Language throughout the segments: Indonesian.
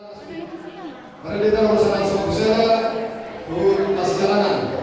Mari kita bersama sama tuntas jalanan.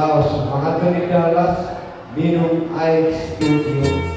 Laos, Anthony Dallas, minum air studio.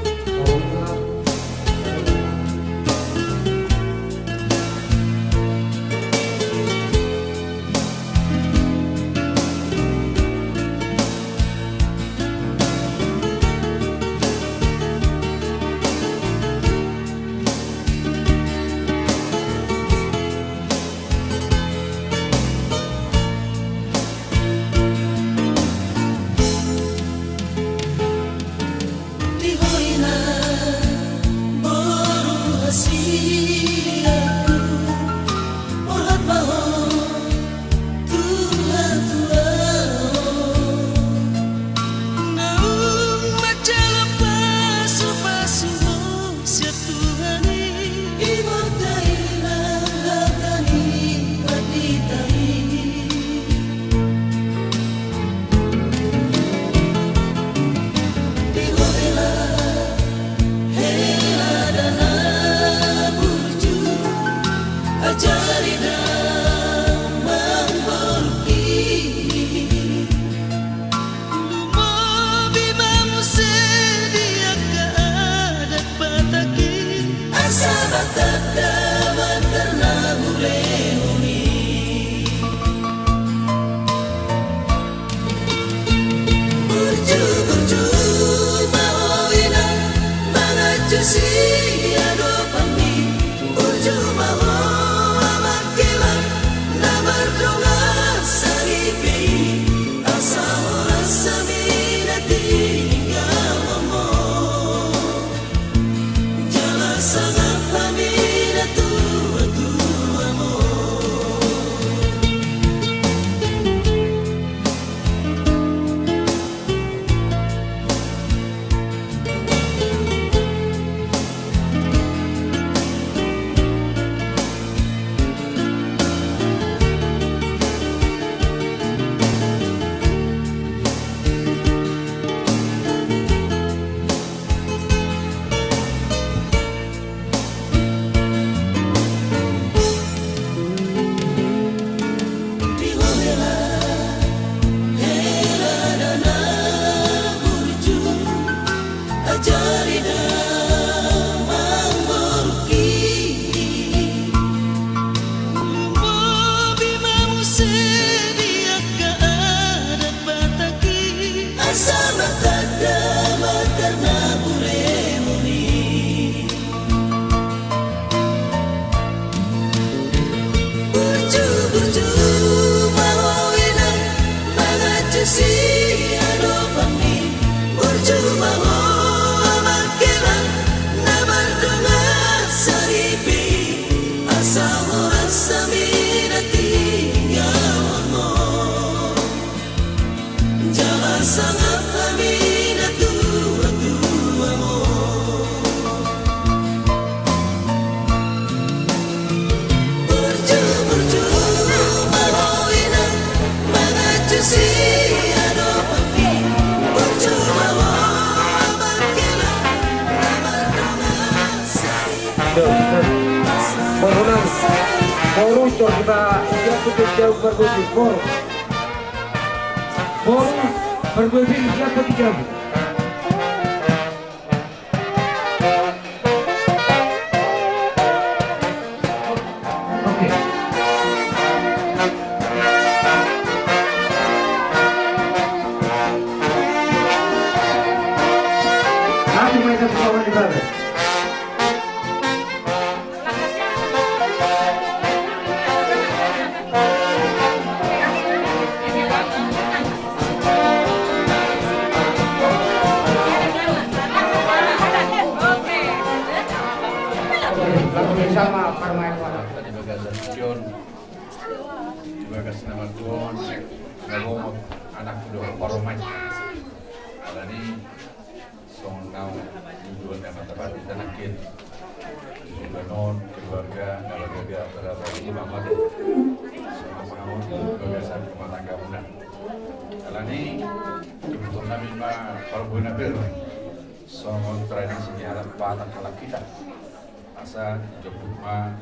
Asa Jogja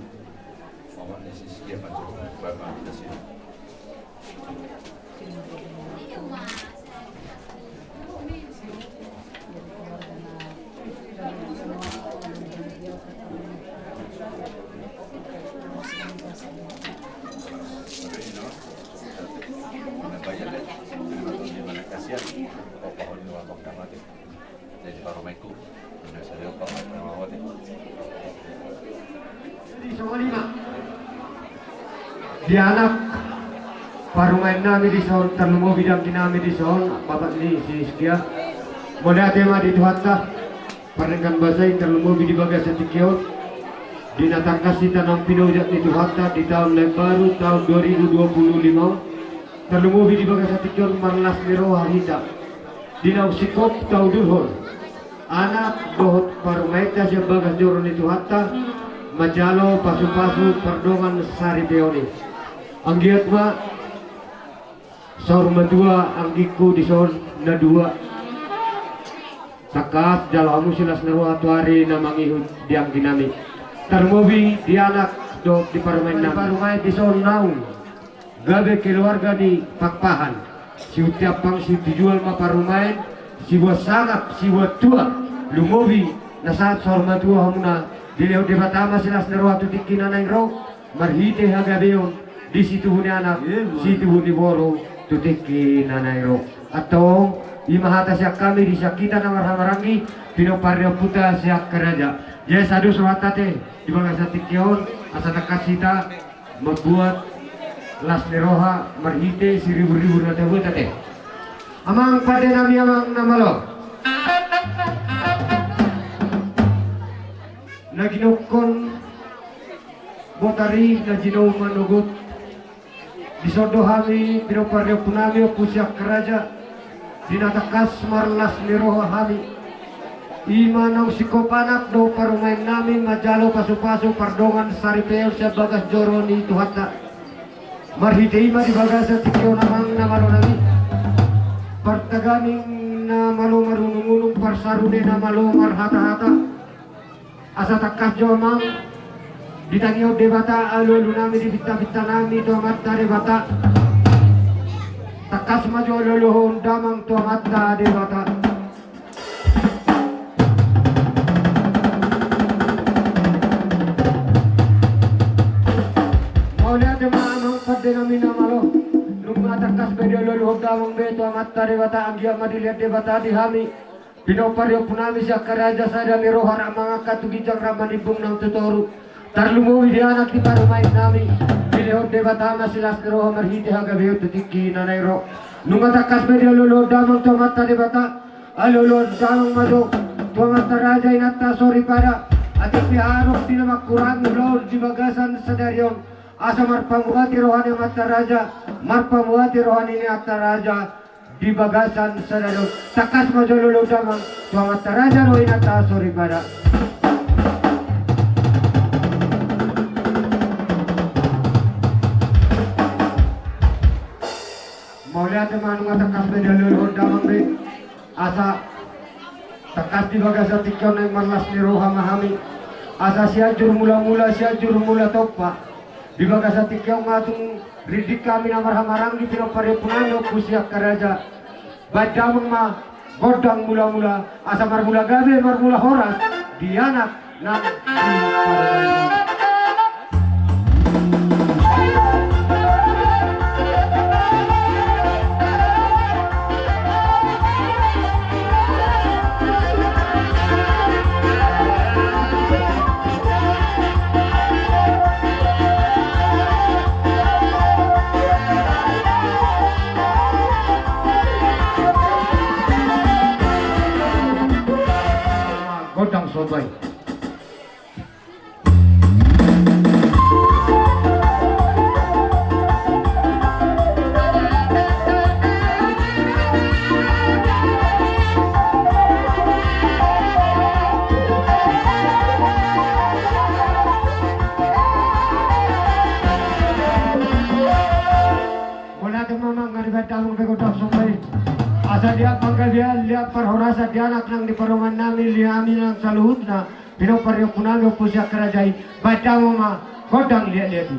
Muhammad Nesis dia macam Bama di sini. kaptamate. Jadi paromaiku. Indonesia dia kok mawate. Di Somalima. Di anak parumain namin di son terlumo bidang kinami di son bapak ni si Iskia. Mula tema di Tuhatta. Parengan basay terlumo di bagas sa Tikyo. Dinatangkas si Tanang Pinojak di Tuhatta di tahun yang baru tahun 2025. Terlumo di bagas sa Tikyo marlas niro harita. Dinaw sikop tau dulhon. Anak dohot parumain ta siya bagas joron di Tuhatta. Majalo pasu-pasu perdongan sari peoni. Ang giat ma saur madua ang giku di saur na dua. Takas jalamu silas naru atuari na mangihud diang dinami. Termobi di anak do di parumain na parumain di saur naung. Gabe keluarga di Pakpahan. Si utiap pang si dijual ma parumain. Si buat sangat si buat tua. Lumobi na saat saur madua hamuna. Dileo de batama silas naru atu tikina na ro. Marhite hagabeon. Di situ huni anak, situ huni boro, tutiki nanairo. Atau imahata siak kami di siak kita na marhamarangi, pinoparyo puta siak keraja. Yes, adu suhatate di bangsa satikyon, asa takasita membuat las neroha marhite seribu-ribu na tebu tate. Amang pada nami amang namalo. Naginokon botari na jinaw manugot. Disodo hami pinoparyo punami pusiak keraja dinatakas marlas niroha hami ima nang sikopanak do parumain nami majalo pasu-pasu pardongan sari peo sa bagas joroni Tuhatta marhite ima di bagas sa tikyo namang namalo nami partaganing na malo marunungulong parsarune na malo marhata-hata asa takas jomang ditangyo debata alulu nami di bita-bita nami to matta debata takas maju alulu damang to matta debata mau lihat demang pada nami namalo lumah takas bedi alulu damang be to matta debata anggia madilihat debata di hami pinoparyo punami siya karaja sada mirohar mga katugijang ramanibong ng tutoru Tarlumo di anak di parumain nami bilihod de batama silas nero marhite hagabeot tutiki nanairo numatakas bedi alolo damang tomata de bata alolo damang mado tomata raja inata sorry pada ati piharok di nama kurang nulol di bagasan sadarion asa marpamuati rohani mata raja marpamuati rohani ni atta raja di bagasan sadarion takas majololo damang tomata raja ro inata sorry pada Maulihat teman takas bedi alolo damang be asa takas di bagasa tikyon ay marlas ni roha mahami asa siajur mula-mula siajur mula topa di bagasa tikyon ngatong ridik kami na marhamarang di pinopare punano pusiak karaja badamang ma godang mula-mula asa marmula gabe marmula horas di anak ng Godang Sobay. Wala tumamang ngaribatang Godang Sobay. Asa dia pangkal dia lihat perhorasa dia anak nang di paruman nami liami nang saluhut na pinoparyo punami pusya kerajai baca mama godang lihat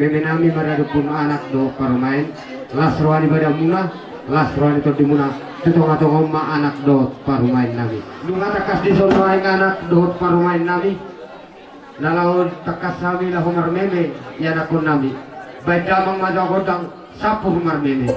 memenami maradupun anak do parumain lasroani bada muna lasroani to dimuna tutong atong ma anak do parumain nami nung atakas di sono aing anak do parumain nami nalaon takas sami la humar meme yan akon nami baik damang majagodang sapur humar meme.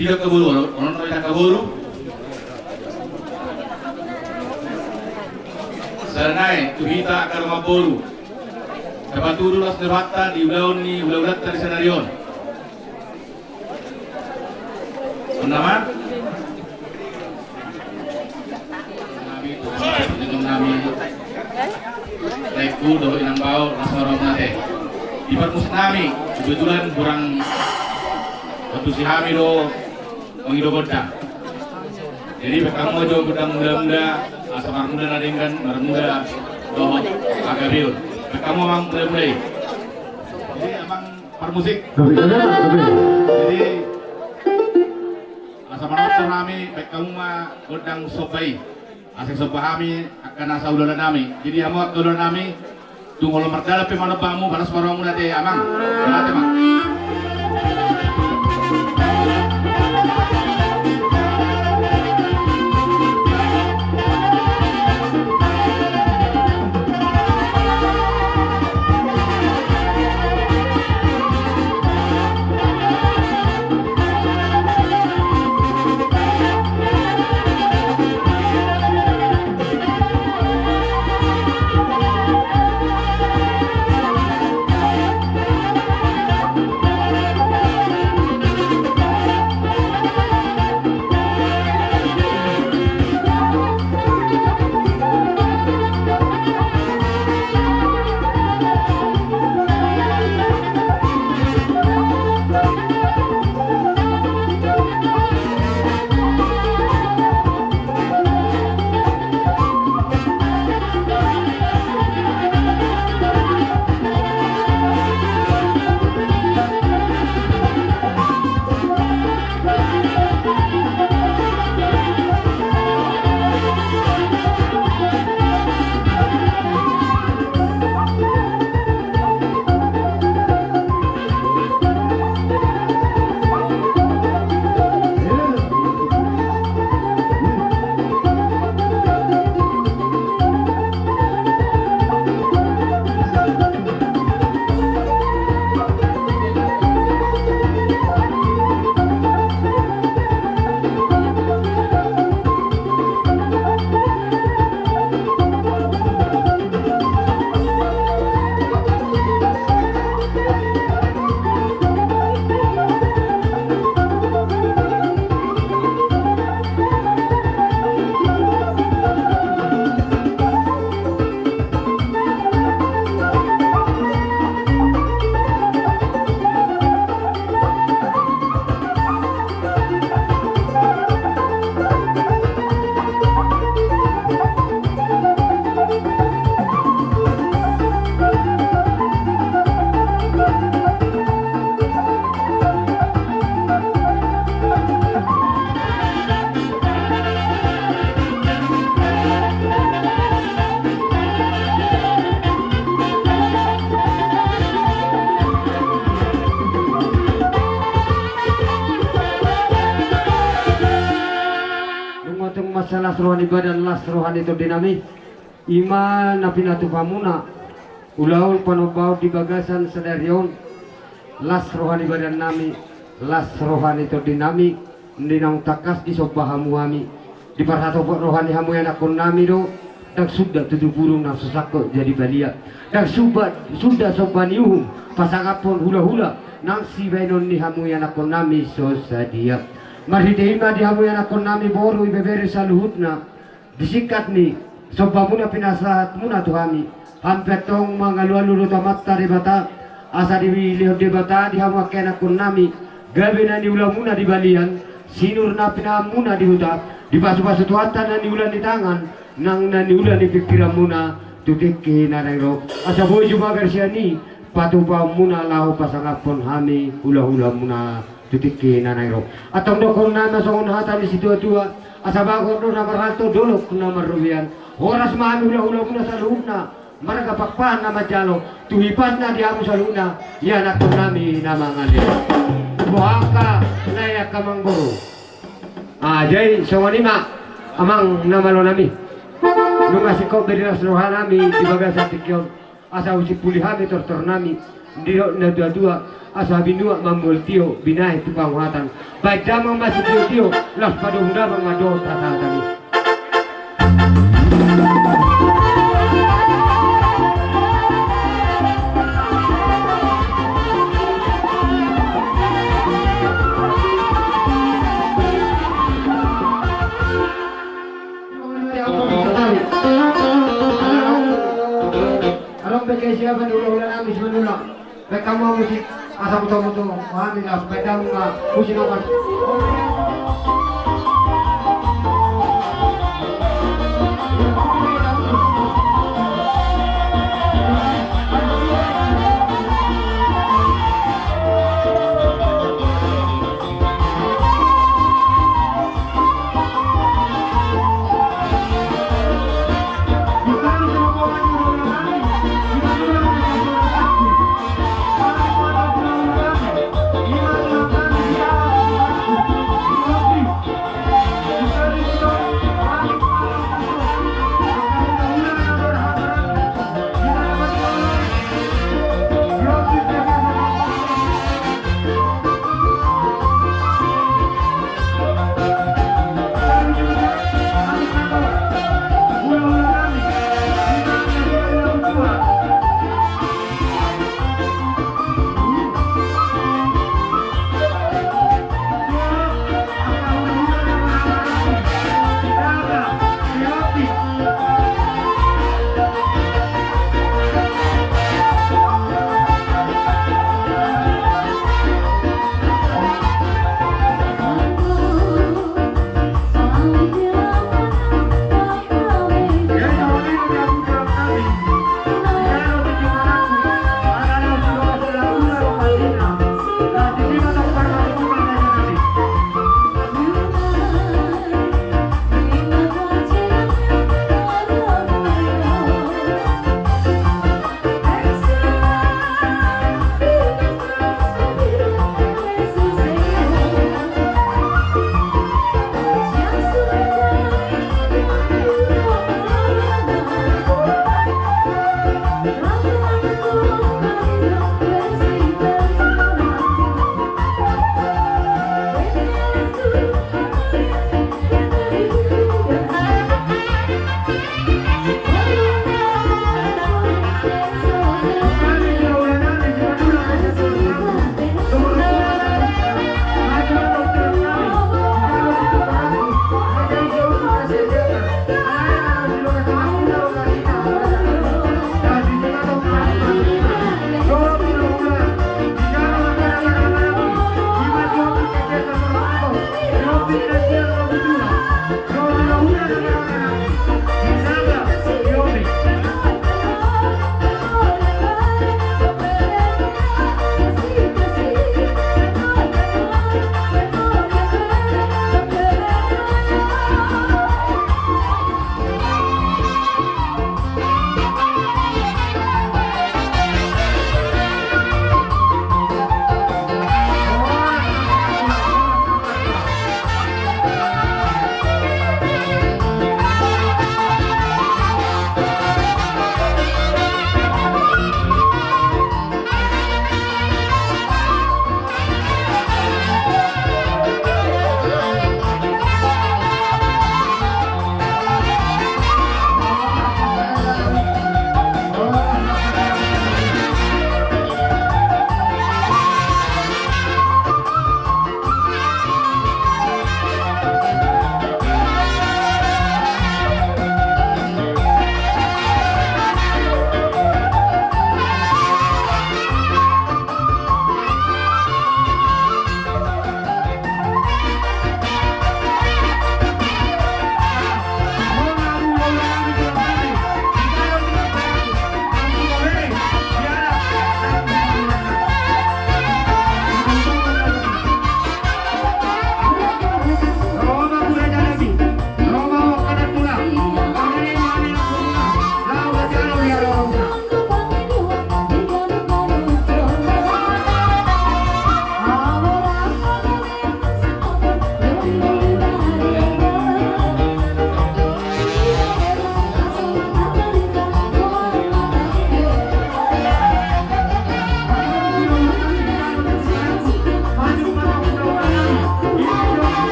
Tiga kaburu, orang tahu yang kaburu. Saranai tuhita karma boru. Dapat turun las derwata di ulaun ni ulaulat dari senarion. Nama? Nami Reku do inang bau nasorong nate. Di permus nami kebetulan kurang waktu si Hami do mengido godang. Jadi kamu jo godang muda-muda asal muda nadingkan muda doh agariun. Kamu memang muda-muda. Jadi emang permusik. Jadi asal menonton kami kamu mah godang sopai. Asal sopahami akan asal ulang nami. Jadi amat ulang nami tunggu lo merdala pe mana bamu panas barang muda deh amang. Berarti mang. salah rohani badan las rohani to dinami ima na pinatu pamuna ulaul panobau di bagasan sadarion las rohani badan nami las rohani to dinami ndinang takas di sobahamu ami di parhato rohani hamu yang akon nami do dan sudah tujuh burung nang susako jadi balia dan sudah sobaniuhum pasangapon hula-hula nang si bainon ni hamu yang akon nami so sadia mari terima di hamu yang akon nami boru ibebere saluhutna disikat ni sobamuna pinasahat muna tuhami hampetong mangalualu tamat tari bata asa diwili de bata di hamu akon akon nami gabe na ni ulamuna di balian sinur na pinamuna di huta di basu-basu tuatan na ni ulan di tangan nang naniulan ni pikiran muna tutiki narayro asa boy juga gersiani patupa muna lahu pasangapon hami hula-hula muna tutiki narayro atong dokon na masongon hata ni situa-tua asa bagor do nomor halto dolok nomor rubian horas mami hula-hula muna sa luhna marga pakpahan na majalo tuhipas na di amu sa luhna yan ako nami na mga lila buhaka naya kamang buru jay songonima amang namalo nami nung asikop dari nasrohan nami di bagasan tikyon asa usi pulihami tortor nami ndiro na dua-dua asa binua mamultio binahi tukang hatan baik damang masih tio las padung damang ngado tata-tani Bagi siapa dulu ulang habis menulang. Baik kamu musik asal betul-betul pahami lah. Baik kamu musik nomor.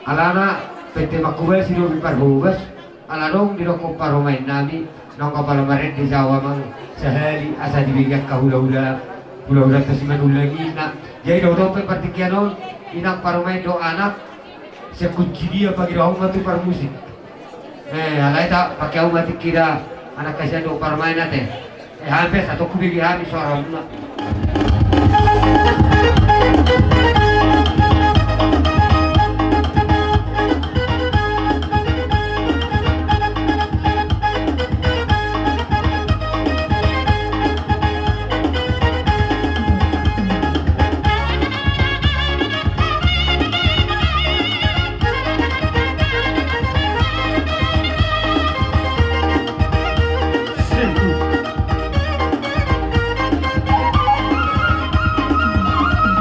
alana PT Makubal si Dobi Parhubas alanong dirokong parumain nami nang kapalamarin di Jawa mang sehari asa dibigat ka hula-hula to si manulagi na jadi daw pe partikianon inang parumain do anak sa kunci dia pagi daw matu par musik alay ta pakai mati kira anak kasih do parumain nate hampir satu kubigi habis suara na Sentu. 1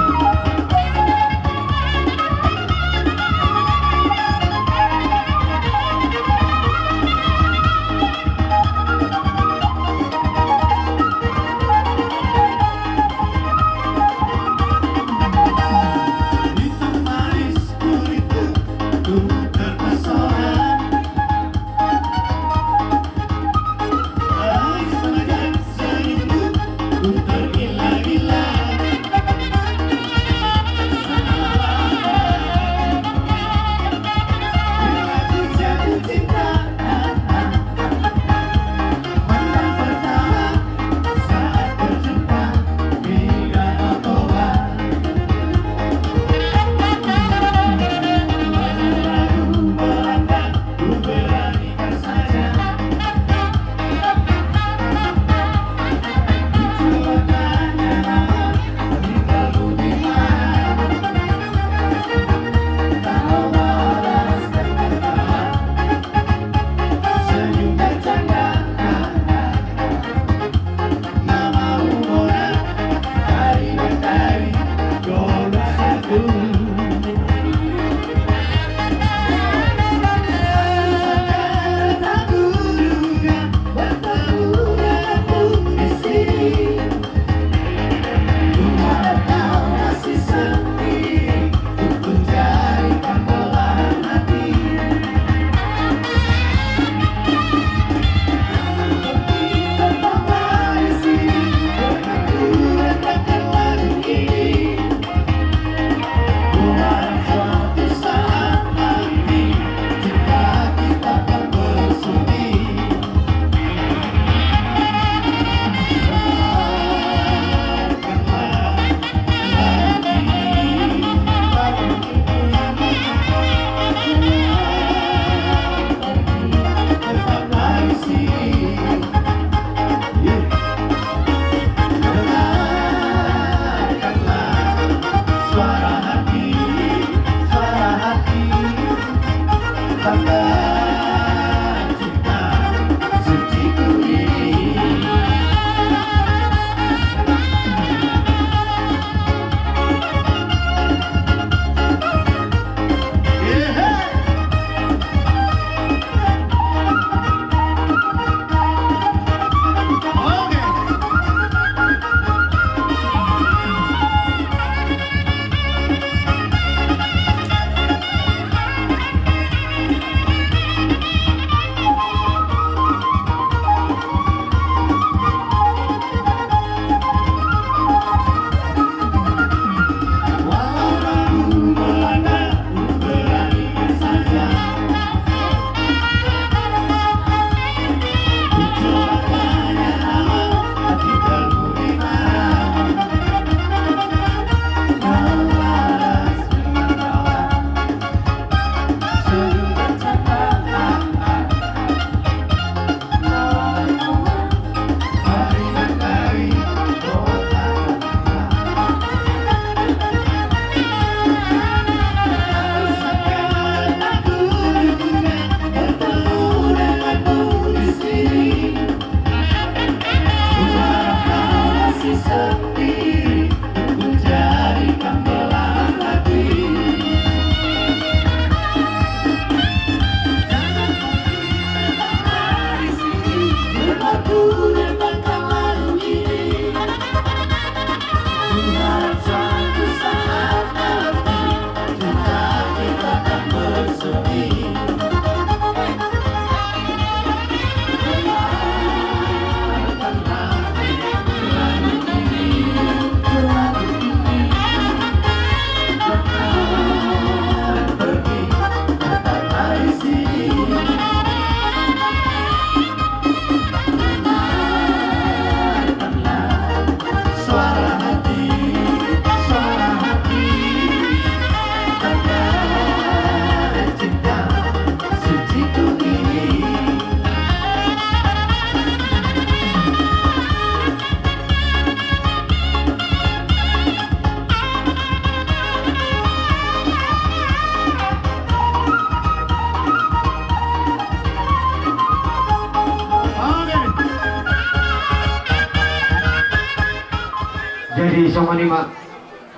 Jadi sama lima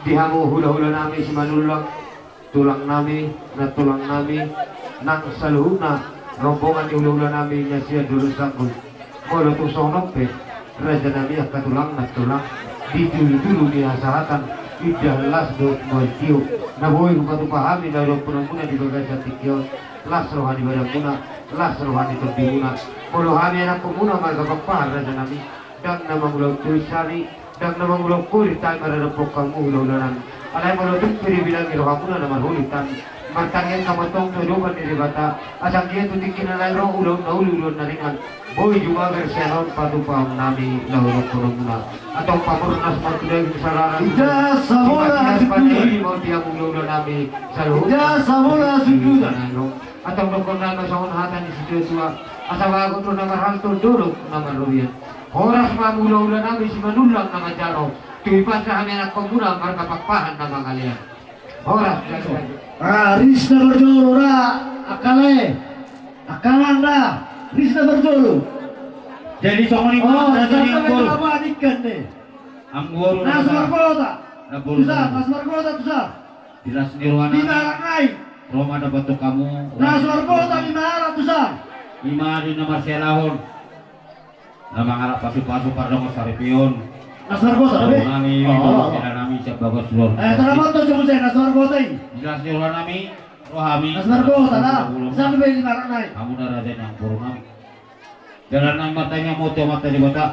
dihamu hula-hula nami si manulang tulang nami na tulang nami nang saluhuna rombongan di hula-hula nami nya siya dulu sangkul kalau tusong nope raja nami katulang na tulang dulu diasahatan idalas do moitiu na boy kupatu pahami na do punamuna di bagai satikyon las rohani badamuna las rohani terdimuna kalau kami anak kumuna marga pagpahar raja nami dan nama mulau tulisari dan nama mulau kulit tay mararapok kamu hula-hula nami alay mulau tukpiri bilang irohamuna nama hulitan martangyan kamatong tudukan di bata asang dia tutikin na layro ulo na ulo na ringan boy juga gersenon patupang nami lahurok punamuna atau pamurnas martuday kesararan Ida samola Pati mau dia ulo nami saluhut Ida samola sujudan. atau dokon nama sahun hatan di situ tua asal aku tuh nama halto duduk nama ruyan horas mamula-ula nami si manulang nama jaro tuipas na kami anak pemuda marga pakpahan nama kalian horas Risna berjolo ra akale akalan ra Risna berjolo. Jadi songon Oh, na sa sampai guru. apa ikan deh. Ang guru Nas margota. na guru. Tusa, nas margota tusa. Dilas nirwana. Di marangai. Roma dapat to kamu. Nas margota di marang tusa. Lima di nama selahon. Na mga pasu-pasu pardong saripion. Nas margota be. Nami Oh. sila nami sa bagas lor. Tanaman to cuma saya nas margota ini. Dilas nirwana nami. Rohami. Nas margota lah. Sampai be di marangai. Kamu na raja ng puro nami. Dalam nang matanya mo to mata di bata.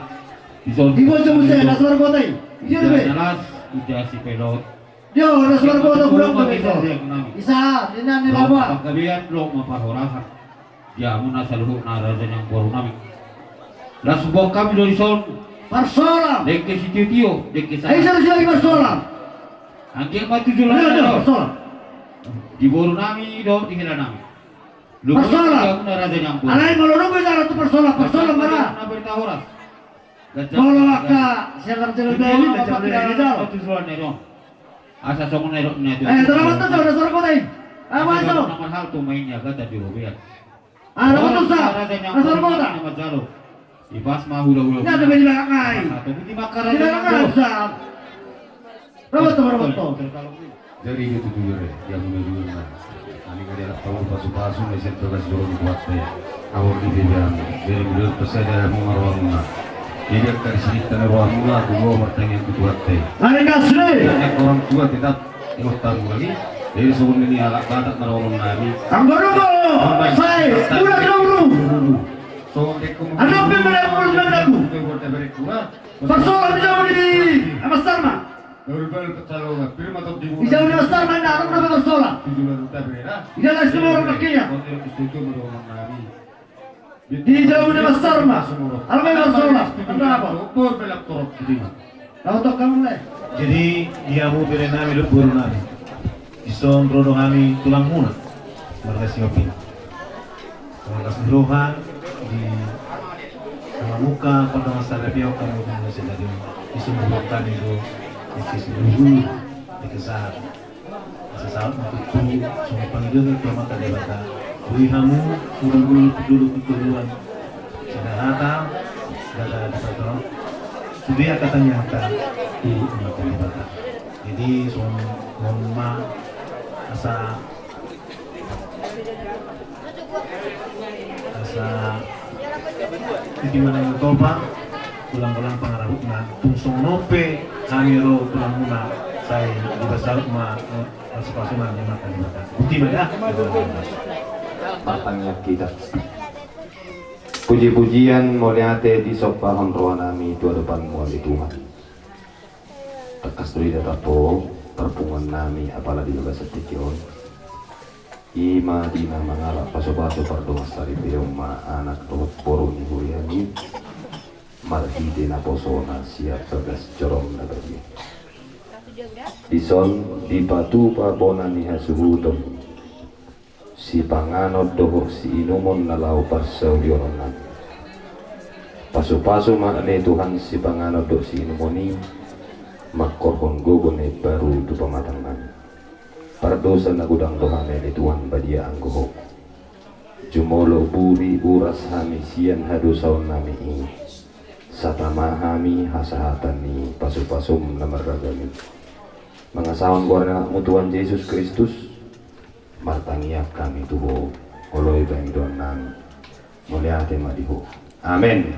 Ison. Ibu cuma saya nas margota ini. Iya be. Nalas udah si pelot. Yo nas margota kurang to be. Nami. Isa, dinan ni lawa. Pagkabihan lo mapahorasan. Ya mo na sa luho na raja ng puro nami. Lasubok kami do ison. Parsola. Dek si tio, dek sa. Ay sa lagi parsola. Angking matujuh Iya, iya, lah. parsola. Di boru nami do di hila nami. Parsola. Kamu na raja ng puro. Alay malulong ko dara to parsola, parsola mara. Na berita horas. Kalau ka siya terjadi dari macam ni daw. Asa songon na ron na. Tanaman to nas margota ini. Apa itu? Naman hal to mainnya kata di Rubiat. Ano to sa? Nas margota. Ibas mahula-hula. Ya to be di marangai. Satu hindi makara. Di marangai sa. Robot to. Dari itu tujuh yang menuju mana? Kami kali anak tahu pasu-pasu nih saya tugas dorong buat saya. Awal di bidang dari beliau pesada mengarwang mana? Jadi dari sini tanah ruang mula dua bertanya buat saya. Ano kasri? Banyak orang tua tidak ingatan lagi. Dari sebelum ini alat batak menolong nami. Ang gano mo. Say, ulah dulu. So dek Ano pa ba ang ulo mo? Parsola di jauh di Amasarma. Berbal petalongan. Firma top di Di jauh di Amasarma na ako na parsola. Tujuan utama berera. Ida lang semua orang pakinya. Konten istiqomah menolong nami. Di jauh di Amasarma. Ano ba yung parsola? Ano apa? Por belak torok di. Tautok kamu na. Jadi dia mau beri nami lu buru nami. Ison rodo kami tulang muna. Marga singapin. Marga rohan di sama muka pada masa lebih kami punya sedari. Ison bukan itu sisi dulu di kesah. Sesaat untuk tu semua panggil ke mata dewata. Bui kamu urang dulu keduluan. Sudah datang, sudah ada patron. Sudah katanya kata di mata dewata. Jadi semua asa di mana yang topa ulang-ulang pangarabut na tungsong nope hamiro tulang muna saya di besar ma sepasuman yang makan di mata bukti mana Matangnya kita. Puji-pujian moliate di sopahon roh nami tua depan muali Tuhan. Tekas tuli datapo perpungan nami apalagi juga setikyon. Ima dina mangala paso-paso pardoa sari ma anak rohot poro ni huriani. Marhide na posona siap tegas corong nagari. Dison di patu pabona ni hasuhudom. Si panganod dohok si inumon na lau parsaulionan. Paso-paso maane Tuhan si panganod do si inumoni makorhon gogon e baru du pamatang nami. Pardosa na gudang dohane ni Tuhan badia ang gohok. Jumolo buri uras hami sian hadusaw nami ini. satamahami hasahatani pasupasum namaragami mangasawan kuarna mutuan Yesus Kristus martangiak kami tuho oloy bang donan mulyate madiho amin.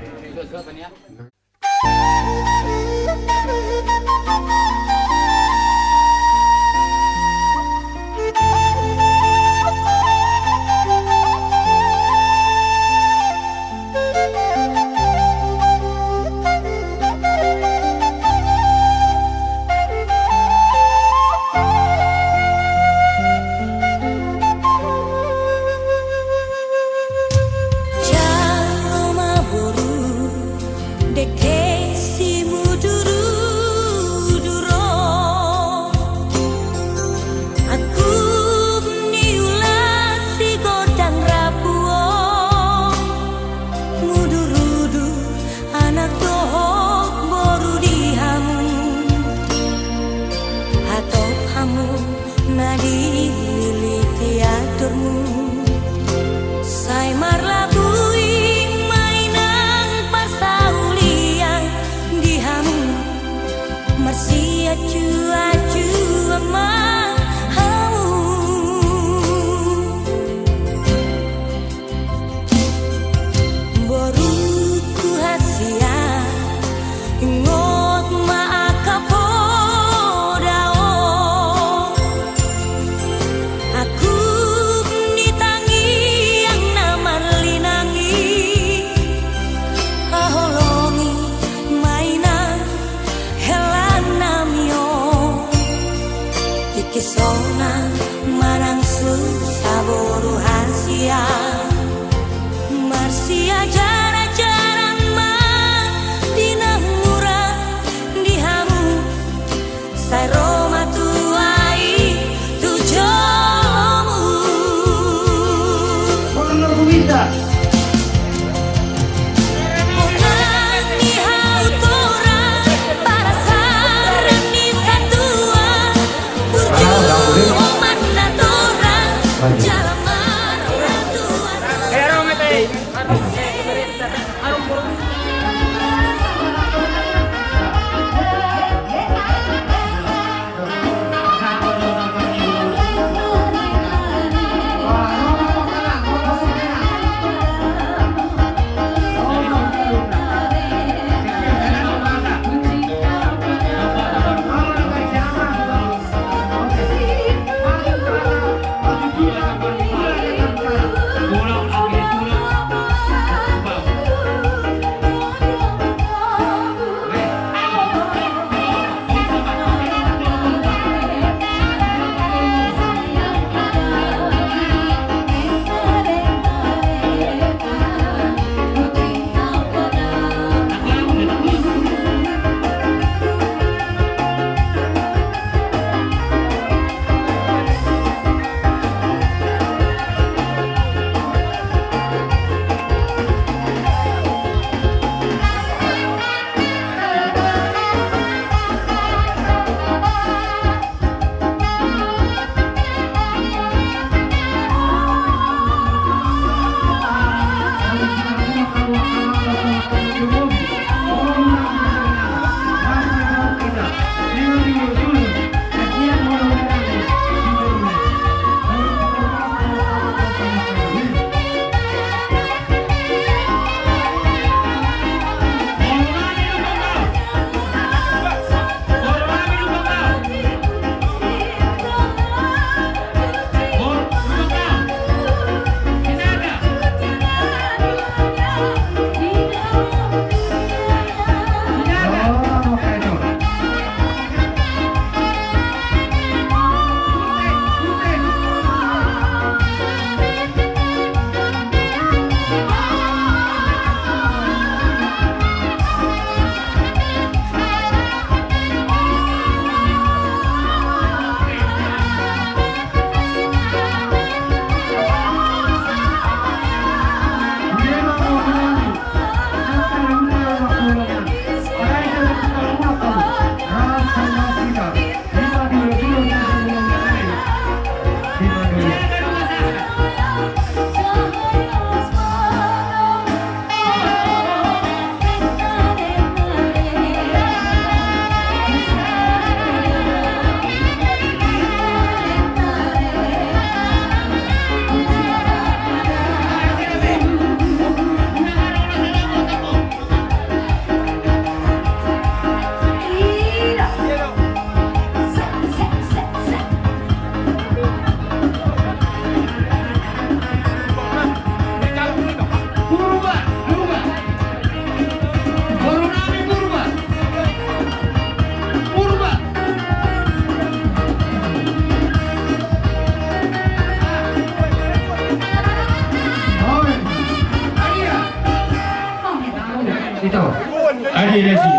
Ada sih.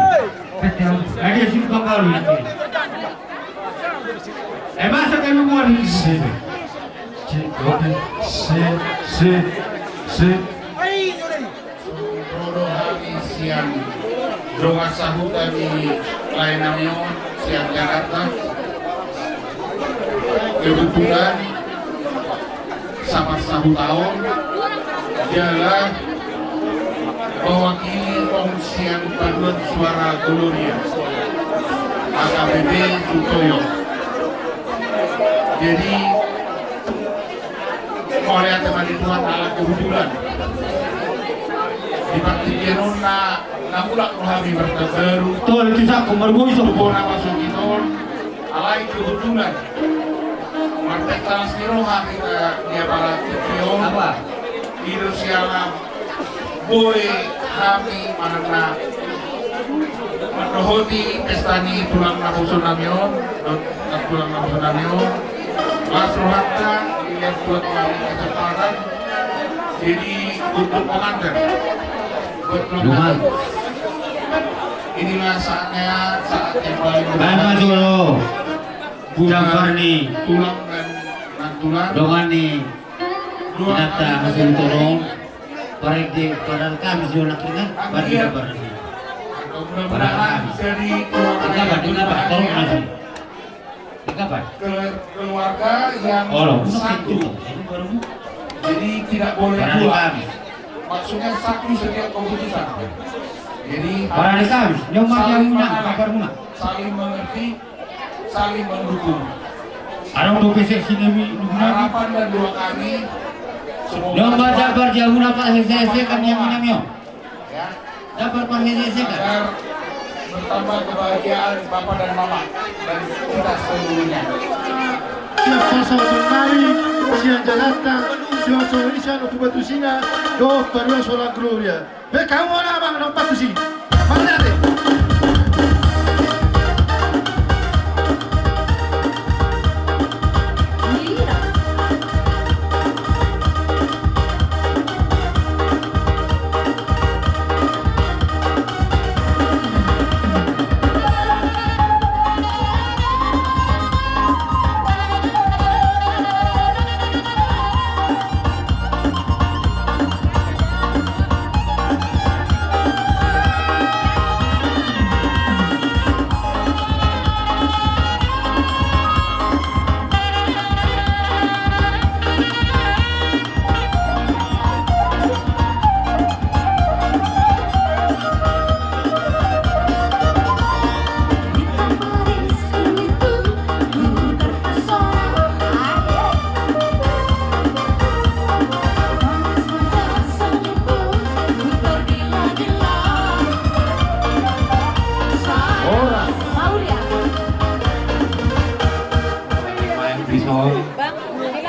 Betul. Ada sih bakal ini. Masa kamu mau di sini? Rodo kami siang Dronga sahu kami lain namanya siang Jakarta. Kebetulan sama sahu tahun ialah mewakili pengungsian paduan suara Gloria AKBP Sutoyo. Jadi oleh teman Tuhan ala kebetulan di bakti Jenon na ulak rohami bertebaru Tol kisah kumargo iso Bona masuk itol alai kebetulan Martek talas niroha kita dia para tipion apa? Indonesia boy kami manana menohoti pestani tulang nakusun namion tulang nakusun namion langsung hatta dilihat buat kami kesempatan jadi untuk komandan buat komandan inilah saatnya saat yang paling Bama dulu. Budang nih. tulang dan tulang Dongan nih. Nata hasil tolong. Parek di padang kami sudah kan. Bagi kabar. mudah-mudahan bisa dikeluarkan Dengar tolong lagi. Kapan? keluarga yang satu jadi tidak boleh Para dua kami. maksudnya satu setiap keputusan jadi Para harus kami. Yang mana saling yang mengalah, kabar muna. saling mengerti saling mendukung Ada untuk pesek sini mi. harapan dan doa kami semoga Yang baca berjauh apa hese kan yang minamnya. ya Dapat par hese kan. agar bertambah kebahagiaan Bapak dan Mama dan kita seluruhnya. Sasa tornari, sia Jakarta, sia Indonesia, no Tubatusina, do Parua Sola Gloria. Becamo na bang no Patusi. Mandate.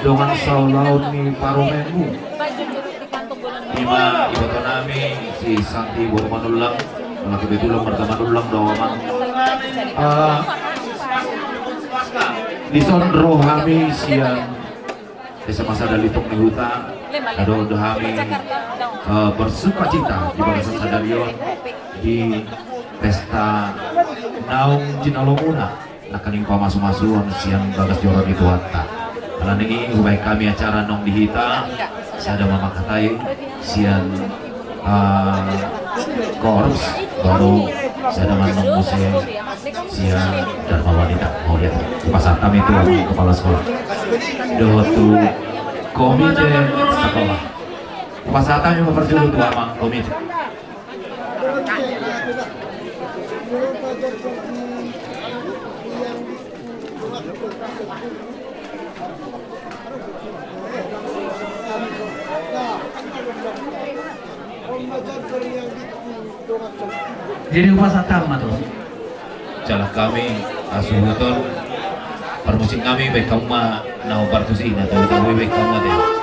Dongan laut ni paromenmu Ima ibato nami si Santi Burmanulang Kalau kebetulan bertemanulang doang Disonro kami siang Desa masa dalitok ni huta Ado kami bersuka cita di Bangsa Sadarion Di pesta Naung Jinalomuna Nakaning pamasu-masuan siang bagas joran itu hatta Karena ini baik kami acara nong dihita, saya ada mama katai, sian korps, baru saya ada nong museum, sian dharma wanita, mau lihat pasar kami itu kepala sekolah, dotu komite sekolah, pasar kami memperjuang itu ama komite. Jadi upasatama tuh. Jalan kami asuhuton permusik kami baik kamu mah nau partusin atau tahu baik kamu deh.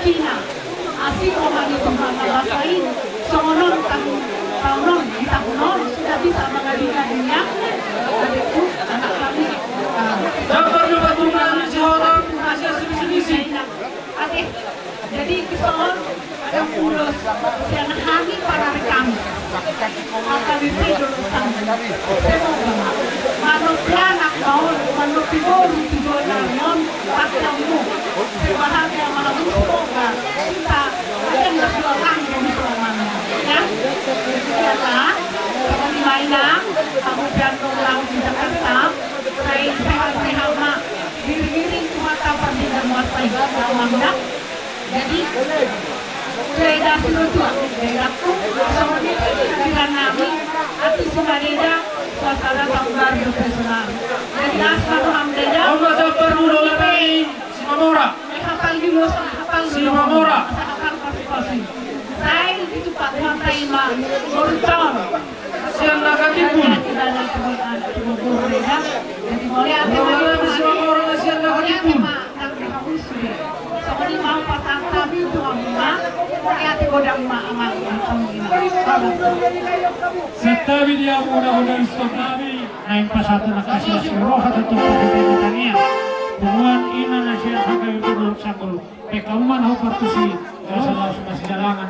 Kina asing orang itu mengasain songonon tahunon di tahunon sudah bisa mengadu-gadunya adikku anak kami Dapat dapat tunang si orang masih sedisi. adik jadi kesohon ada pulos yang hari para rekam akan ditidur semoga manusia nak mau manupibol tidur namun tak kamu sebahagia malam semoga kita akan berjuang demi selamanya ya ternyata kami mainan kamu jantung laut di Jakarta saya sehat-sehat mak diri-diri cuma kapan tidak menguasai namanya jadi Reda Sinutua, Redaku, semuanya dengan nami, hati Sumareda, suasana tahun baru personal. Jadi asal Hamdeda, Allah Jabar dulu lagi si Mamora. hafal dulu, hafal Si Mamora. hafal pasti. Saya itu Pak Mantai Ma, Borton. Siang nakatipun. Jadi boleh ada Mamora si Mamora siang nakatipun. Soalnya mau pasang kami itu rumah, lihat godang mak Setabi dia mudah-mudahan stop nabi naik pasatu nakasih suroha tetap pagkakitanya Pumuan ina na siya hanggang ito ng sakol. Pekaman ho partusi, kaya sa masih jalangan.